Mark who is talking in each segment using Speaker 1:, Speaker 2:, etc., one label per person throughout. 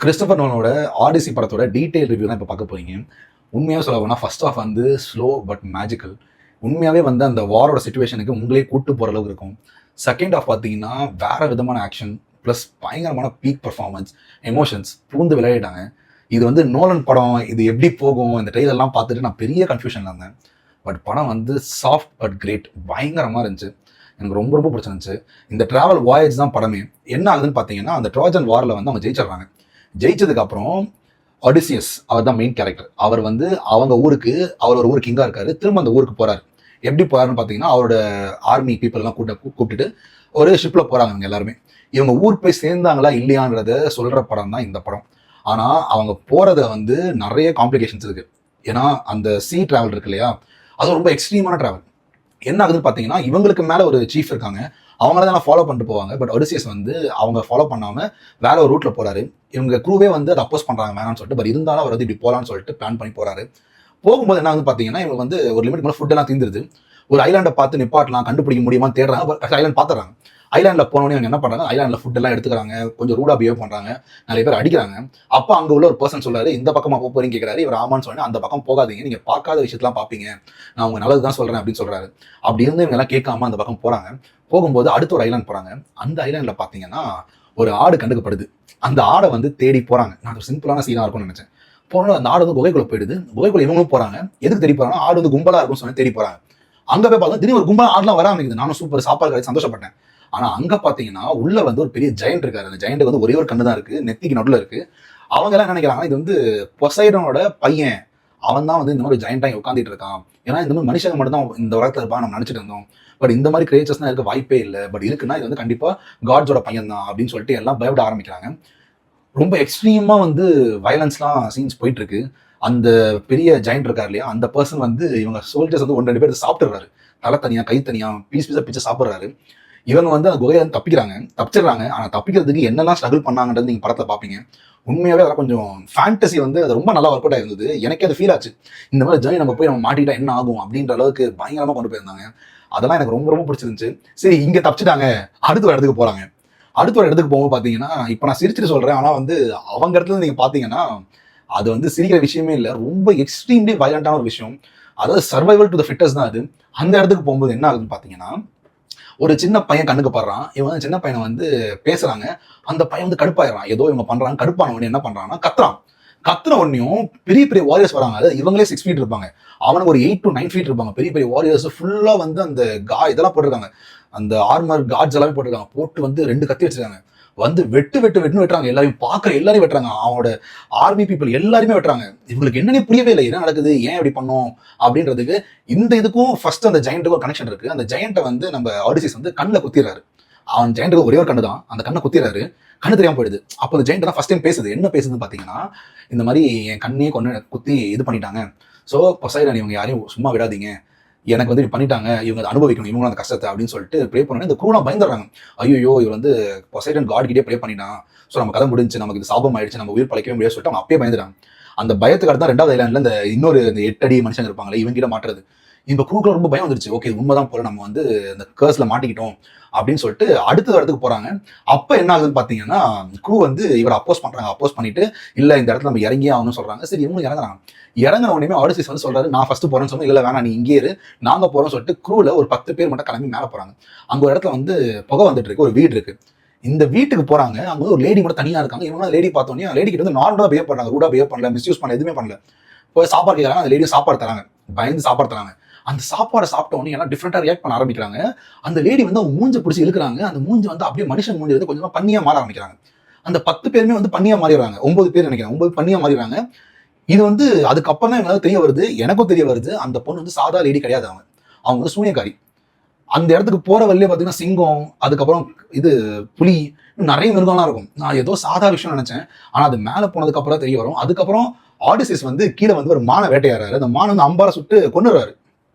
Speaker 1: Christopher நோலனோட odyssey படத்தோட detail review தான் இப்போ பார்க்க போறீங்க. உண்மையாக சொல்ல போனால் ஃபர்ஸ்ட் ஆஃப் வந்து ஸ்லோ பட் மேஜிக்கல். உண்மையாகவே வந்து அந்த வாரோட சுச்சுவேஷனுக்கு உங்களே கூட்டு போகிற அளவுக்கு இருக்கும். செகண்ட் ஆஃப் பார்த்தீங்கன்னா வேற விதமான ஆக்ஷன் ப்ளஸ் பயங்கரமான பீக் பர்ஃபார்மன்ஸ், எமோஷன்ஸ் பூந்து விளையாடிட்டாங்க. இது வந்து நோலன் படம், இது எப்படி போகும் இந்த ட்ரெயிலெல்லாம் பார்த்துட்டு நான் பெரிய கன்ஃபியூஷனில் இருந்தேன். பட் படம் வந்து சாஃப்ட் பட் கிரேட், பயங்கரமாக இருந்துச்சு. எனக்கு ரொம்ப ரொம்ப பிடிச்சிருந்துச்சு. இந்த ட்ராவல் வாயேஜ் தான் படமே. என்ன ஆகுதுன்னு பார்த்தீங்கன்னா, அந்த ட்ரோஜன் வாரில் வந்து அவங்க ஜெயிச்சிடுறாங்க. ஜெயிச்சதுக்கு அப்புறம் ஒடிசியஸ் அவர் தான் மெயின் கேரக்டர். அவர் வந்து அவங்க ஊருக்கு, அவர் ஒரு ஊருக்கு கிங்கா இருக்காரு, திரும்ப அந்த ஊருக்கு போறாரு. எப்படி போறாருன்னு பார்த்தீங்கன்னா, அவரோட ஆர்மி பீப்புள் எல்லாம் கூப்பிட்டுட்டு ஒரு ஷிப்ல போறாங்க. அவங்க எல்லாருமே இவங்க ஊர் போய் சேர்ந்தாங்களா இல்லையான்றத சொல்ற படம் தான் இந்த படம். ஆனா அவங்க போறத வந்து நிறைய காம்ப்ளிகேஷன்ஸ் இருக்கு. ஏன்னா அந்த சீ டிராவல் இருக்கு இல்லையா, அது ரொம்ப எக்ஸ்ட்ரீமான டிராவல். என்ன ஆகுதுன்னு பார்த்தீங்கன்னா, இவங்களுக்கு மேல ஒரு சீஃப் இருக்காங்க, அவங்கள தான் ஃபாலோ பண்ணிட்டு போவாங்க. பட் ஒடிசியஸ் வந்து அவங்க ஃபாலோ பண்ணாம வேற ஒரு ரூட்ல போறாரு. இவங்க க்ரூவே வந்து அதை அப்போஸ் பண்றாங்க வேணாம்னு சொல்லிட்டு. பட் இருந்தாலும் அவர் வந்து இப்படி போகலான்னு சொல்லிட்டு பிளான் பண்ணி போறாரு. போகும்போது என்ன ஆகுதுன்னு பார்த்தீங்கன்னா, இவங்க வந்து ஒரு லிமிட் மேலே ஃபுட் எல்லாம் தீர்ந்துருது. ஒரு ஐலாண்டை பார்த்து நிப்பாட்டலாம், கண்டுபிடிக்க முடியுமான்னு தேடுறாங்க. But island பார்த்துறாங்க. ஐலாண்டில் போனோடனே அவங்க என்ன பண்ணுறாங்க, ஐலாண்டில் ஃபுட் எல்லாம் எடுத்துக்கிறாங்க, கொஞ்சம் ரூடா பிஹேவ் பண்ணுறாங்க, நிறைய பேர் அடிக்கிறாங்க. அப்போ அங்கே உள்ள ஒரு பர்சன் சொல்றாரு, இந்த பக்கமா போறீங்க கேட்குறாரு. இவர் ஆமான்னு சொன்னா, அந்த பக்கம் போகாதீங்க, நீங்க பார்க்காத விஷயத்தெல்லாம் பார்ப்பீங்க, நான் உங்க நல்லது தான் சொல்றேன் அப்படின்னு சொல்றாரு. அப்படி இருந்து இவங்க எல்லாம் கேட்காம அந்த பக்கம் போறாங்க. போகும்போது அடுத்த ஒரு ஐலாண்ட் போறாங்க. அந்த ஐலாண்டில் பார்த்தீங்கன்னா ஒரு ஆடு கண்டுக்கப்படுது. அந்த ஆடை வந்து தேடி போறாங்க. நான் ஒரு சிம்பிளான சீனா இருக்கும்னு நினைச்சேன். போனோம் அந்த ஆடு வந்து குகைக்குள்ள போயிடுது. குகைக்குள்ள இவங்களும் போறாங்க. எதுக்கு தேடி போறாங்க, ஆடு வந்து கும்பலா இருக்கும்னு சொல்லி தேடி போறாங்க. அங்க போய் பார்த்தா திடீர்னு ஒரு கும்பலா ஆடுலாம் வர ஆரம்பிக்குது. நானும் சூப்பர் சாப்பாடு கிடைச்சு சந்தோஷப்பட்டேன். ஆனா அங்க பாத்தீங்கன்னா உள்ள வந்து ஒரு பெரிய ஜெயண்ட் இருக்காரு. அந்த ஜெயண்ட்டுக்கு வந்து ஒரே ஒரு கண்ணு தான் இருக்கு, நெத்திக்கு நடுல இருக்கு. அவங்க எல்லாம் என்ன நினைக்கிறாங்க, இது வந்து பொசைடனோட பையன், அவன் தான் வந்து இந்த மாதிரி ஜெயண்டா உட்காந்துட்டு இருக்கான். ஏன்னா இந்த மாதிரி மனுஷங்க மட்டும் தான் இந்த உலகத்துல இருப்பான் நம்ம நினைச்சிட்டு இருந்தோம். பட் இந்த மாதிரி கிரியேச்சர்ஸ் இருக்க வாய்ப்பே இல்லை. பட் இருக்குன்னா இது வந்து கண்டிப்பா காட்ஸோட பையன் தான் அப்படின்னு சொல்லிட்டு எல்லாம் பயப்பட ஆரம்பிக்கிறாங்க. ரொம்ப எக்ஸ்ட்ரீமா வந்து வயலன்ஸ்லாம் சீன்ஸ் போயிட்டு இருக்கு. அந்த பெரிய ஜெயண்ட் இருக்காரு இல்லையா, அந்த பர்சன் வந்து இவங்க சோல்ஜர்ஸ் வந்து 1-2 பேர் சாப்பிட்டுறாரு. தலை தனியா கை தனியா பீஸ் பீஸா பிச்சு சாப்பிட்றாரு. இவங்க வந்து அந்த குகையில வந்து தப்பிச்சிடுறாங்க. ஆனா தப்பிக்கிறதுக்கு என்னெல்லாம் ஸ்ட்ரகிள் பண்ணாங்கன்றது நீங்க படத்துல பாப்பீங்க. உண்மையாவே அதெல்லாம் கொஞ்சம் ஃபேண்டசி வந்து அது ரொம்ப நல்லா ஒர்க் அவுட் ஆயிருந்தது. எனக்கே அது ஃபீல் ஆச்சு. இந்த மாதிரி ஜர்னி நம்ம போய் நம்ம மாட்டிட்டா என்ன ஆகும் அப்படின்ற அளவுக்கு பயங்கரமா கொண்டு போயிருந்தாங்க. அதெல்லாம் எனக்கு ரொம்ப ரொம்ப பிடிச்சிருந்துச்சு. சரி, இங்க தப்பிச்சிட்டாங்க, அடுத்த ஒரு இடத்துக்கு போறாங்க. அடுத்த ஒரு இடத்துக்கு போகும்போது பாத்தீங்கன்னா, இப்ப நான் சிரிச்சுட்டு சொல்றேன், ஆனா வந்து அவங்க இடத்துல நீங்க பாத்தீங்கன்னா அது வந்து சிரிக்கிற விஷயமே இல்லை. ரொம்ப எக்ஸ்ட்ரீம்லி வயலண்டான ஒரு விஷயம். அதாவது சர்வைவல் டு த ஃபிட்டஸ்ட் தான் அது. அந்த இடத்துக்கு போகும்போது என்ன ஆகுதுன்னு பாத்தீங்கன்னா, ஒரு சின்ன பையன் கண்ணுக்கு படுறான். இவன் வந்து சின்ன பையனை வந்து பேசுறாங்க. அந்த பையன் வந்து கடுப்பாயிடுறான். ஏதோ இவங்க பண்றாங்க, கடுப்பான உடனே என்ன பண்றான்னா கத்துறான். கத்துன உடனேயும் பெரிய பெரிய வாரியர்ஸ் வராங்க. அதாவது இவங்களே 6 ஃபீட் இருப்பாங்க, அவனுக்கு ஒரு 8 to 9 ஃபீட் இருப்பாங்க. பெரிய பெரிய வாரியர்ஸ் ஃபுல்லா வந்து அந்த இதெல்லாம் போட்டிருக்காங்க. அந்த ஆர்மர் கார்ட்ஸ் எல்லாமே போட்டிருக்காங்க. போட்டு வந்து 2 கத்தி வச்சிருக்காங்க. வந்து வெட்டுன்னு வெட்டுறாங்க. எல்லாரையும் பார்க்குற எல்லாரையும் வெட்டுறாங்க. அவனோட ஆர்மி பீப்புள் எல்லாருமே வெட்டுறாங்க. இவங்களுக்கு என்னன்னே புரியவே இல்லை, என்ன நடக்குது, ஏன் இப்படி பண்ணோம் அப்படின்றதுக்கு. இந்த இதுக்கும் ஃபர்ஸ்ட் அந்த ஜெயண்ட்டுக்கும் கனெக்ஷன் இருக்கு. அந்த ஜெயண்ட்டை வந்து நம்ம ஆடிசிஸ் வந்து கண்ணில் குத்திடுறாரு. அவன் ஜெயண்ட்டுக்கு ஒரே ஒரு கண்ணு தான், அந்த கண்ணை குத்திடுறாரு. கண்ணு தெரியாம போயிடுது. அப்போ அந்த ஜெயண்ட் தான் ஃபர்ஸ்ட் டைம் பேசுது. என்ன பேசுதுன்னு பார்த்தீங்கன்னா, இந்த மாதிரி என் கண்ணையே குத்தி இது பண்ணிட்டாங்க. ஸோ பொசைடன் இவங்க யாரையும் சும்மா விடாதீங்க, எனக்கு வந்து பண்ணிட்டாங்க, இவங்க அனுபவிக்கணும் இவங்களும் அந்த கஷ்டத்தை அப்படின்னு சொல்லிட்டு ப்ரே பண்ணோன்னே இந்த க்ரூலாம் பயந்துடுறாங்க. ஐயோ, இவர் வந்து பொசைடன் காட் கிட்டே ப்ரே பண்ணிட்டான், ஸோ நம்ம கதை முடிஞ்சு, நமக்கு இது சாபம் ஆயிடுச்சு, நம்ம உயிர் பழைக்கவே முடியாது சொல்லிட்டு அவங்க அப்பயே பயந்துட்டாங்க. அந்த பயத்துக்கு தான் 2வது ஐலாண்டில் இந்த இன்னொரு இந்த 8 அடி மனுஷங்க இருப்பாங்களே, இவங்க கிட்ட மாட்டுறது. இந்த க்ரூக்குள்ள ரொம்ப பயம் வந்துருச்சு. ஓகே, உண்மைதான் போல, நம்ம வந்து இந்த கர்ஸ்ல மாட்டிக்கிட்டோம் அப்படின்னு சொல்லிட்டு அடுத்த இடத்துக்கு போறாங்க. அப்ப என்ன ஆகுதுன்னு பாத்தீங்கன்னா, க்ரூ வந்து இவரை அப்போஸ் பண்றாங்க. அப்போஸ் பண்ணிட்டு இல்ல இந்த இடத்துல நம்ம இறங்கியே ஆகணும்னு சொல்றாங்க. சரி, இவங்க இறங்குறாங்க. இறங்கின உடனே ஆடிசிஸ் வந்து சொல்றாரு, நான் ஃபர்ஸ்ட் போறேன்னு சொன்னா, இல்ல வேணாம் நீ இங்கே இரு, நாங்க போறோம்னு சொல்லிட்டு க்ரூல ஒரு 10 பேர் மட்டும் கிளம்பி மேல போறாங்க. அங்க ஒரு இடத்துல வந்து புகை வந்துட்டு இருக்கு, ஒரு வீடு இருக்கு. இந்த வீட்டுக்கு போறாங்க. அங்க வந்து ஒரு லேடி மட்டும் தனியா இருக்காங்க. இவங்க லேடி பார்த்தோன்னே லேடி கிட்ட வந்து நார்மலா பிஹேவ் பண்றாங்க, ரூடா பிஹேவ் பண்ணல, மிஸ்யூஸ் பண்ணல, எதுவுமே பண்ணல. போய் சாப்பாடு கேட்கறாங்க. அந்த லேடியும் சாப்பாடு தராங்க. பயந்து சாப்பாடு தராங்க. அந்த சாப்பாடை சாப்பிட்ட உடனே எல்லாம் டிஃப்ரெண்டா ரியாக்ட் பண்ண ஆரம்பிக்கிறாங்க. அந்த லேடி வந்து அவங்க மூஞ்ச பிடிச்சி இழுக்கிறாங்க. அந்த மூஞ்சி வந்து அப்படியே மனுஷன் மூஞ்சி வந்து கொஞ்சமா பண்ணியா மாற ஆரம்பிக்கிறாங்க. அந்த 10 பேருமே வந்து பண்ணியா மாறிடுறாங்க. 9 பேர் நினைக்கிறேன், 9 பண்ணியா மாறிடுறாங்க. இது வந்து அதுக்கப்புறம் தான் எங்களுக்கு தெரிய வருது, எனக்கும் தெரிய வருது, அந்த பொண்ணு வந்து சாதா லேடி கிடையாது. அவங்க வந்து சூனியக்காரி. அந்த இடத்துக்கு போற வழியிலே பார்த்தீங்கன்னா சிங்கம், அதுக்கப்புறம் இது புலி, நிறைய மிருகம்லாம் இருக்கும். நான் ஏதோ சாதா விஷயம் நினைச்சேன். ஆனா அது மேல போனதுக்கு அப்புறம் தெரிய வரும். அதுக்கப்புறம் ஆடிசிஸ் வந்து கீழே வந்து ஒரு மானை வேட்டையாடுறாரு. அந்த மான் வந்து அம்பார சுட்டு கொன்னுறாரு.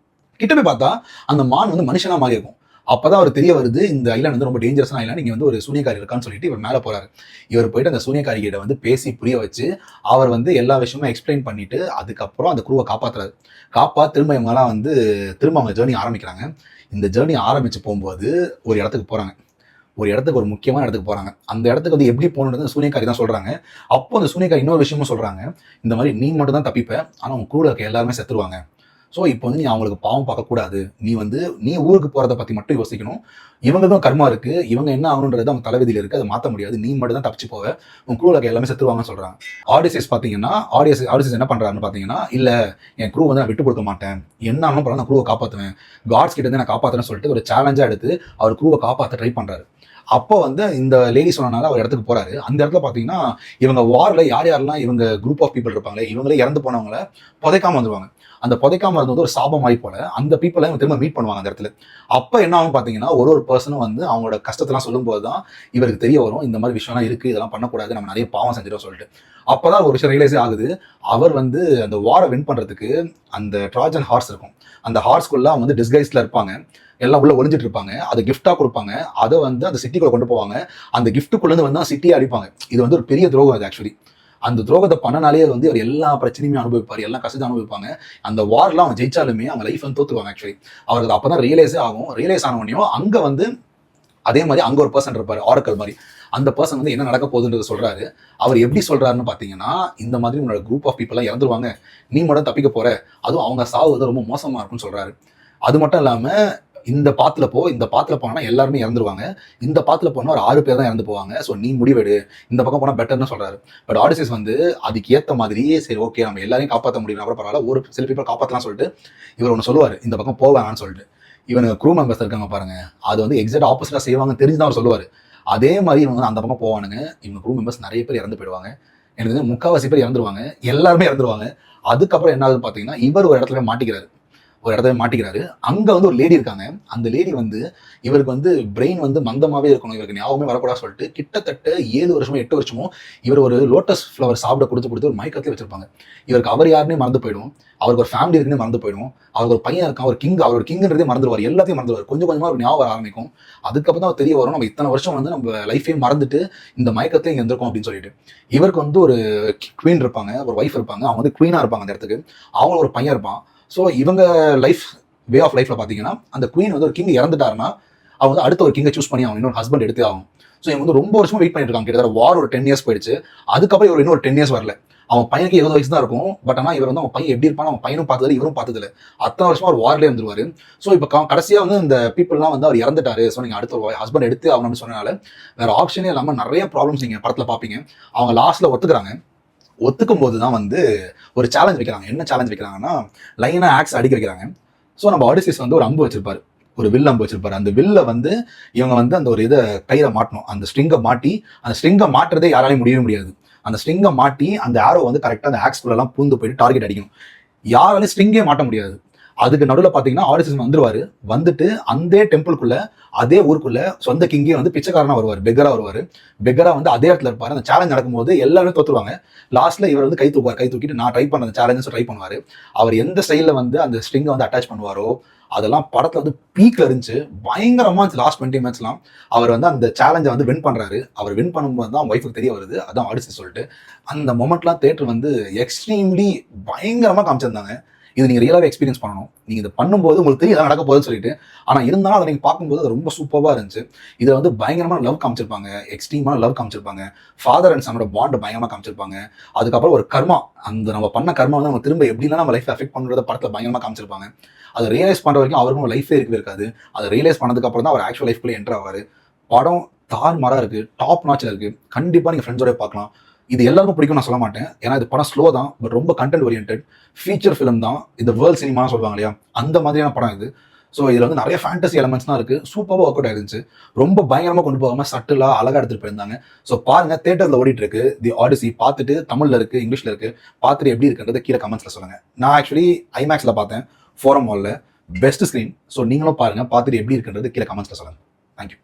Speaker 1: கிட்ட போய் பார்த்தா அந்த மான் வந்து மனுஷனா மாறி இருக்கும். அப்பதான் அவர் தெரிய வருது, இந்த ஐலாண்ட் வந்து ரொம்ப டேஞ்சரஸான ஐலாண்ட், இங்க வந்து ஒரு சூனியக்காரி இருக்கான்னு சொல்லிட்டு இவர் மேல போறாரு. இவர் போயிட்டு அந்த சூனியக்காரி கிட்ட வந்து பேசி புரிய வச்சு அவர் வந்து எல்லா விஷயமும் எக்ஸ்பிளைன் பண்ணிட்டு அதுக்கப்புறம் அந்த க்ரூவை காப்பாத்துறாரு. திரும்ப இவங்கெல்லாம் வந்து திரும்ப அவங்க ஜேர்னி ஆரம்பிக்கிறாங்க. இந்த ஜேர்னி ஆரம்பிச்சு போகும்போது ஒரு இடத்துக்கு போறாங்க. ஒரு இடத்துக்கு ஒரு முக்கியமான இடத்துக்கு போறாங்க. அந்த இடத்துக்கு வந்து எப்படி போகணுன்றது சூனியக்காரி தான் சொல்றாங்க. அப்போ அந்த சூனியக்காரி இன்னொரு விஷயமும் சொல்றாங்க. இந்த மாதிரி நீ மட்டும் தான் தப்பிப்ப, ஆனா உன் கூட இருக்க எல்லாருமே செத்துருவாங்க. ஸோ இப்போ வந்து நீ அவங்களுக்கு பாவம் பார்க்கக்கூடாது. நீ ஊருக்கு போறத பத்தி மட்டும் யோசிக்கணும். இவங்களுக்கும் கர்மா இருக்கு. இவங்க என்ன ஆகணுன்றது அவங்க தலைவிதியில இருக்கு. அதை மாற்ற முடியாது. நீ மட்டும் தான் தப்பிச்சு போவ. உன் குரூல இருக்க எல்லாமே செத்துருவாங்கன்னு சொல்றாங்க. ஆடியன்ஸ் பார்த்தீங்கன்னா ஆடியன்ஸ் என்ன பண்றாருன்னு பார்த்தீங்கன்னா, இல்ல என் குரூ வந்து நான் விட்டு கொடுக்க மாட்டேன். என்ன ஆனாலும் பரவாயில்ல, நான் குரூவை காப்பாற்றுவேன். காட்ஸ் கிட்ட இருந்து நான் காப்பாற்றுறேன்னு சொல்லிட்டு ஒரு சேலஞ்சா எடுத்து அவர் குரூவை காப்பாற்ற ட்ரை பண்றாரு. அப்போ வந்து இந்த லேடி சொன்னனால அவர் இடத்துக்கு போறாரு. அந்த இடத்துல பார்த்தீங்கன்னா, இவங்க வார்ல யார் யாரெல்லாம் இவங்க குரூப் ஆஃப் பீப்பிள் இருப்பாங்களே, இவங்களே இறந்து போனவங்கள புதைக்காம வந்துருவாங்க. அந்த புதைக்காம இருந்தது ஒரு சாபம் மாதிரி போல. அந்த பீப்பிளை திரும்ப மீட் பண்ணுவாங்க அந்த இடத்துல. அப்ப என்ன ஆகும் பார்த்தீங்கன்னா, ஒரு பர்சனும் வந்து அவங்களோட கஷ்டத்தெல்லாம் சொல்லும்போது தான் இவருக்கு தெரிய வரும். இந்த மாதிரி விஷயம்லாம் இருக்கு. இதெல்லாம் பண்ணக்கூடாது. நம்ம நிறைய பாவம் செஞ்சிட்டோம் சொல்லிட்டு. அப்பதான் ஒரு விஷயம் ரியலைஸே ஆகுது. அவர் வந்து அந்த வாரை வின் பண்றதுக்கு அந்த ட்ராஜன் ஹார்ஸ் இருக்கும். அந்த ஹார்ஸ்குள்ள அவங்க வந்து டிஸ்கைஸ்ல இருப்பாங்க. எல்லாம் உள்ள ஒளிஞ்சிட்டு இருப்பாங்க. அதை கிஃப்டா கொடுப்பாங்க. அதை வந்து அந்த சிட்டிக்குள்ள கொண்டு போவாங்க. அந்த கிஃப்ட்டுக்குள்ள இருந்து வந்து சிட்டியை அடிப்பாங்க. இது வந்து ஒரு பெரிய துரோகம் அது ஆக்சுவலி. அந்த துரோகத்தை பண்ணனாலே வந்து அவர் எல்லா பிரச்சனையுமே அனுபவிப்பார், எல்லா கஷ்டத்தையும் அனுபவிப்பாங்க. அந்த வார்லாம் அவங்க ஜெயிச்சாலுமே அவங்க லைஃப் வந்து தோத்துருவாங்க ஆக்சுவலி. அவருக்கு அப்பதான் ரியலைஸே ஆகும். ரியலைஸ் ஆன உடனே அங்க வந்து அதே மாதிரி அங்க ஒரு பர்சன் இருப்பாரு, ஆரக்கல் மாதிரி. அந்த பர்சன் வந்து என்ன நடக்க போகுதுன்றது சொல்றாரு. அவர் எப்படி சொல்றாருன்னு பாத்தீங்கன்னா, இந்த மாதிரி உன்னோட குரூப் ஆஃப் பீப்புள் எல்லாம் இறந்துருவாங்க, நீ மட்டும் தப்பிக்க போற, அதுவும் அவங்க சாவு வந்து ரொம்ப மோசமா இருக்கும்னு சொல்றாரு. அது மட்டும் இல்லாம இந்த பாத்துல போனா எல்லாருமே இறந்துருவாங்க. இந்த பாத்துல போனா ஒரு 6 பேர் தான் இறந்து போவாங்க. ஸோ நீ முடிவெடு, இந்த பக்கம் போனா பெட்டர்னு சொல்றாரு. பட் ஆடியன்ஸ் வந்து அதுக்கு ஏத்த மாதிரி சரி ஓகே நம்ம எல்லாரையும் காப்பாற்ற முடியும் கூட பரவாயில்ல, ஒரு சில பீப்பிள் காப்பாற்றலாம் சொல்லிட்டு இவர் ஒன்று சொல்லுவார், இந்த பக்கம் போவேணான்னு சொல்லிட்டு. இவனுக்கு க்ரூ மெம்பர்ஸ் இருக்காங்க பாருங்க, அது வந்து எக்ஸாக்ட் ஆப்போசிட்டா செய்வாங்க தெரிஞ்சுதான் அவர் சொல்லுவார். அதே மாதிரி இவங்க அந்த பக்கம் போவானுங்க. இவங்க க்ரூ மெம்பர்ஸ் நிறைய பேர் இறந்து போயிடுவாங்க. எனக்கு முக்கால்வாசி பேர் இறந்துருவாங்க, எல்லாருமே இறந்துருவாங்க. அதுக்கப்புறம் என்ன ஆகுதுன்னு பார்த்தீங்கன்னா, இவர் ஒரு இடத்துல மாட்டிக்கிறாரு. அங்க வந்து ஒரு லேடி இருக்காங்க. அந்த லேடி வந்து இவருக்கு வந்து பிரெயின் வந்து மந்தமாவே இருக்கணும், இவருக்கு ஞாபகமே வரக்கூடாது சொல்லிட்டு கிட்டத்தட்ட 7 வருஷமோ 8 வருஷமோ இவர் ஒரு லோட்டஸ் ஃப்ளவர் சாப்பிட கொடுத்து ஒரு மயக்கத்திலே வச்சிருப்பாங்க. இவருக்கு அவர் யாருன்னே மறந்து போயிடும். அவருக்கு ஒரு ஃபேமிலி இருக்குன்னு மறந்து போயிடும். அவருக்கு ஒரு பையன் இருக்கான், ஒரு கிங், அவரோட கிங்ன்றதே மறந்துடுவார். எல்லாத்தையும் மறந்துடுவார். கொஞ்சம் கொஞ்சமா ஒரு ஞாபகம் வர ஆரம்பிக்கும். அதுக்கப்புறம் தான் தெரிய வரும், நம்ம இத்தனை வருஷம் வந்து நம்ம லைஃபையும் மறந்துட்டு இந்த மயக்கத்தை இங்க இருந்திருக்கோம் அப்படின்னு சொல்லிட்டு. இவருக்கு வந்து ஒரு குவீன் இருப்பாங்க, ஒரு ஒய்ஃப் இருப்பாங்க. அவங்க வந்து குவீனா இருப்பாங்க அந்த இடத்துக்கு. அவங்க ஒரு பையன் இருப்பான். ஸோ இவங்க வே ஆஃப் லைஃப்ல பார்த்தீங்கன்னா, அந்த குவீன் வந்து ஒரு கிங் இறந்துட்டாருன்னா அவங்க வந்து அடுத்த ஒரு கிங்கை சூஸ் பண்ணி அவங்க இன்னொரு ஹஸ்பண்ட் எடுத்து ஆகும். ஸோ இவங்க வந்து ரொம்ப வருஷமா வெயிட் பண்ணிட்டு இருக்காங்க. கிட்டத்தட்ட வார் ஒரு 10 இயர்ஸ் போயிடுச்சு. அதுக்கப்புறம் இவர் இன்னொரு 10 இயர்ஸ் வரல. அவன் பையனுக்கு 20 வயசு தான் இருக்கும். பட் ஆனால் இவர் வந்து அவன் பையன் எப்படி இருப்பான்னு அவன் பையனும் பார்த்தது, இவரும் பார்த்ததில்ல. அத்தனை வருஷமா ஒரு வார்லேயே வந்துருவாரு. ஸோ இப்போ கடைசியா வந்து இந்த பீப்புள்லாம் வந்து அவர் இறந்துட்டாரு, ஸோ நீங்க அடுத்த ஒரு ஹஸ்பண்ட் எடுத்து அவனு சொன்னனால வேற ஆப்ஷனே இல்லாமல் நிறைய ப்ராப்ளம்ஸ் நீங்க படத்துல பார்ப்பீங்க. அவங்க லாஸ்ட்ல ஒத்துக்கிறாங்க. ஒத்துக்கும் போது தான் வந்து ஒரு சேலஞ்ச் வைக்கிறாங்க. என்ன சேலஞ்ச் வைக்கிறாங்கன்னா, லைனா ஆக்ஸ் அடிக்க வைக்கிறாங்க. ஸோ நம்ம ஆடிசிஸ் வந்து ஒரு அம்பு வச்சிருப்பாரு, ஒரு வில் அம்பு வச்சிருப்பாரு. அந்த வில்ல வந்து இவங்க வந்து அந்த ஒரு இதை கையில மாட்டணும். அந்த ஸ்ட்ரிங்கை மாட்டி, அந்த ஸ்ட்ரிங்கை மாட்டுறதே யாராலையும் முடியவே முடியாது. அந்த ஸ்ட்ரிங்கை மாட்டி அந்த ஆரோ வந்து கரெக்டாக அந்த ஆக்ஸ்குள்ளெல்லாம் பூந்து போயிட்டு டார்கெட் அடிக்கணும். யாராலையும் ஸ்ட்ரிங்கே மாட்ட முடியாது. அதுக்கு நடுவில் பார்த்தீங்கன்னா ஆடிசிஸ் வந்துருவாரு. வந்துட்டு அந்த டெம்பிளுக்குள்ள அதே ஊருக்குள்ள சொந்த கிங்கே வந்து பிச்சைக்காரனா வருவார், பெக்கரா வருவார். பெக்கரா வந்து அதே இடத்துல இருப்பாரு. அந்த சேலஞ்ச் நடக்கும்போது எல்லாருமே தோத்துருவாங்க. லாஸ்ட்ல இவர் வந்து கை தூக்கிட்டு நான் ட்ரை பண்ண அந்த சேலஞ்சஸ் ட்ரை பண்ணுவாரு. அவர் எந்த ஸ்டைல்ல வந்து அந்த ஸ்ட்ரிங்கை வந்து அட்டாச் பண்ணுவாரோ அதெல்லாம் படத்துல வந்து பீக்ல இருந்துச்சு. பயங்கரமா லாஸ்ட் 20 மினிட்ஸ்லாம் அவர் வந்து அந்த சேலஞ்சை வந்து வின் பண்றாரு. அவர் வின் பண்ணும்போது தான் ஒய்ஃபுக்கு தெரிய வருது அதான் ஆடிசி சொல்லிட்டு. அந்த மொமெண்ட்லாம் தியேட்டர் வந்து எக்ஸ்ட்ரீம்லி பயங்கரமா காமிச்சிருந்தாங்க. இது நீங்க ரியலாவே எக்ஸ்பீரியன்ஸ் பண்ணணும். நீங்க இதை பண்ணும்போது உங்களுக்கு தெரியும் நடக்க போகுதுன்னு சொல்லிட்டு. ஆனா இருந்தாலும் அதை நீங்க பார்க்கும்போது அது ரொம்ப சூப்பரா இருந்துச்சு. இதை வந்து பயங்கரமான லவ் காமிச்சிருப்பாங்க, எக்ஸ்ட்ரீமான லவ் காமிச்சிருப்பாங்க. ஃபாதர் அண்ட் சனோட பாண்ட் பயங்கரமா காமிச்சிருப்பாங்க. அதுக்கப்புறம் ஒரு கர்மா, அந்த நம்ம பண்ண கர்மா வந்து நம்ம திரும்ப எப்படிலாம் நம்ம லைஃப் அஃபெக்ட் பண்றத படத்துல பயங்கரமா காமிச்சிருப்பாங்க. அதை ரியலைஸ் பண்ற வரைக்கும் அவருக்கும் லைஃபே இருக்கவே இருக்காது. அதை ரியலைஸ் பண்ணதுக்கு அப்புறம் தான் அவர் ஆக்சுவல் லைஃப்குள்ளே என்டர் ஆவாரு. படம் தாறுமாறா இருக்கு, டாப் நாட்ச்ல இருக்கு. கண்டிப்பா நீங்க ஃப்ரெண்ட்ஸோட பார்க்கலாம். இது எல்லாருக்கும் பிடிக்கும் நான் சொல்ல மாட்டேன். ஏன்னா இது படம் ஸ்லோ தான், பட் ரொம்ப கண்டென்ட் ஓரியன்டட் ஃபீச்சர் ஃபிலிம் தான். இந்த வேர்ல்ட் சினிமா சொல்லுவாங்க இல்லையா, அந்த மாதிரியான படம் இது. ஸோ இதில் வந்து நிறைய ஃபேண்டசி எலமெண்ட்ஸ் தான் இருக்கு. சூப்பராக ஒர்க் அவுட் ஆயிருந்துச்சு. ரொம்ப பயங்கரமாக கொண்டு போகாமல் சட்டிலா அழகாக எடுத்துட்டு போயிருந்தாங்க. ஸோ பாருங்க, தேட்டரில் ஓடிட்டு இருக்கு தி ஆடிசி. பார்த்துட்டு தமிழ்ல இருக்கு, இங்கிலீஷ்ல இருக்கு, பார்த்துட்டு எப்படி இருக்குன்றத கீழே கமெண்ட்ஸ்ல சொல்லுங்க. நான் ஆக்சுவலி ஐமேக்ஸ்ல பார்த்தேன், ஃபோரம் மால்ல, பெஸ்ட் ஸ்க்ரீன். ஸோ நீங்களும் பாருங்க, பார்த்துட்டு எப்படி இருக்குன்றது கீழே கமெண்ட்ஸ்ல சொல்லுங்க. தேங்க்யூ.